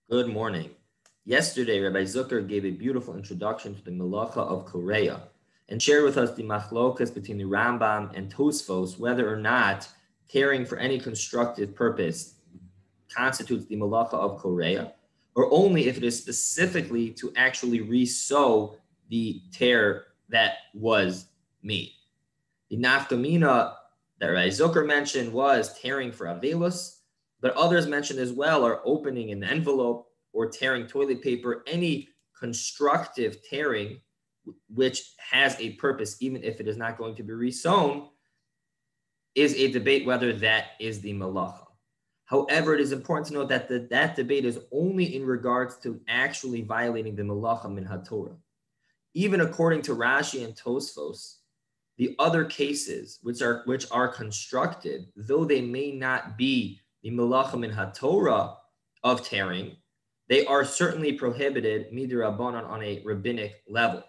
Good morning. Yesterday, Rabbi Zucker gave a beautiful introduction to the Melacha of Korea and shared with us the machlokas between the Rambam and Tosfos, whether or not tearing for any constructive purpose constitutes the Melacha of Korea, or only if it is specifically to actually re-sow the tear that was made. The nafkamina that Rabbi Zucker mentioned was tearing for avelus, but others mentioned as well are opening an envelope or tearing toilet paper, any constructive tearing which has a purpose, even if it is not going to be resown, is a debate whether that is the malacha. However, it is important to note that that debate is only in regards to actually violating the malacha min haTorah. Even according to Rashi and Tosfos, the other cases which are constructed, though they may not be the malacha min haTorah of tearing, they are certainly prohibited midrabanan on a rabbinic level.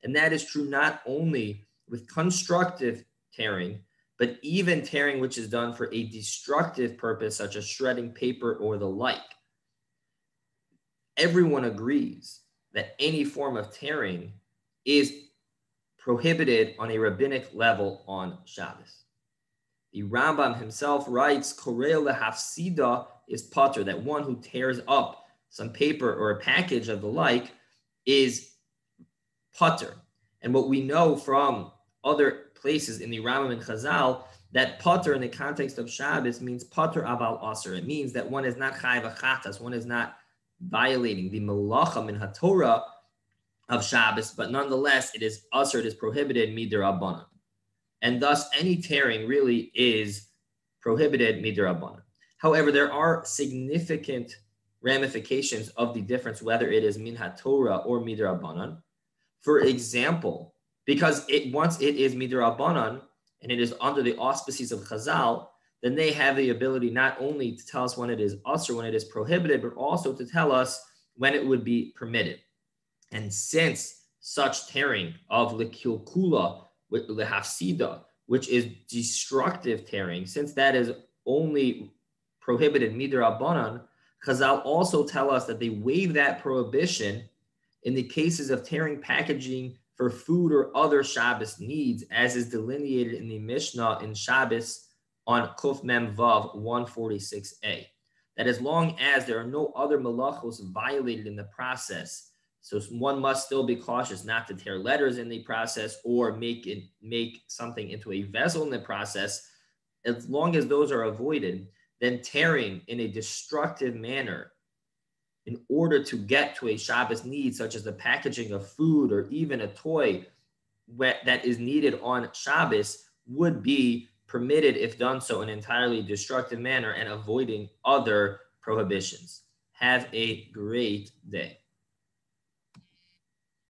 And that is true not only with constructive tearing, but even tearing which is done for a destructive purpose, such as shredding paper or the like. Everyone agrees that any form of tearing is prohibited on a rabbinic level on Shabbos. The Rambam himself writes, Korel lehafsida is pater, that one who tears up some paper or a package of the like is pater. And what we know from other places in the Rambam and Chazal, that pater in the context of Shabbos means pater aval aser. It means that one is not chayv achatas, one is not violating the melacha min haTorah of Shabbos, but nonetheless it is aser, it is prohibited midrabanan. And thus any tearing really is prohibited midrabanan. However, there are significant ramifications of the difference, whether it is min haTorah or midrabanan. For example, because once it is midrabanan and it is under the auspices of Chazal, then they have the ability not only to tell us when it is usher, when it is prohibited, but also to tell us when it would be permitted. And since such tearing of lekilkula with lehafsida, which is destructive tearing, since that is only prohibited midrabanan, Chazal also tell us that they waive that prohibition in the cases of tearing packaging for food or other Shabbos needs, as is delineated in the Mishnah in Shabbos on Kuf Mem Vav 146a. That as long as there are no other malachos violated in the process, so one must still be cautious not to tear letters in the process or make something into a vessel in the process. As long as those are avoided, then tearing in a destructive manner in order to get to a Shabbos need, such as the packaging of food or even a toy that is needed on Shabbos, would be permitted if done so in an entirely destructive manner and avoiding other prohibitions. Have a great day.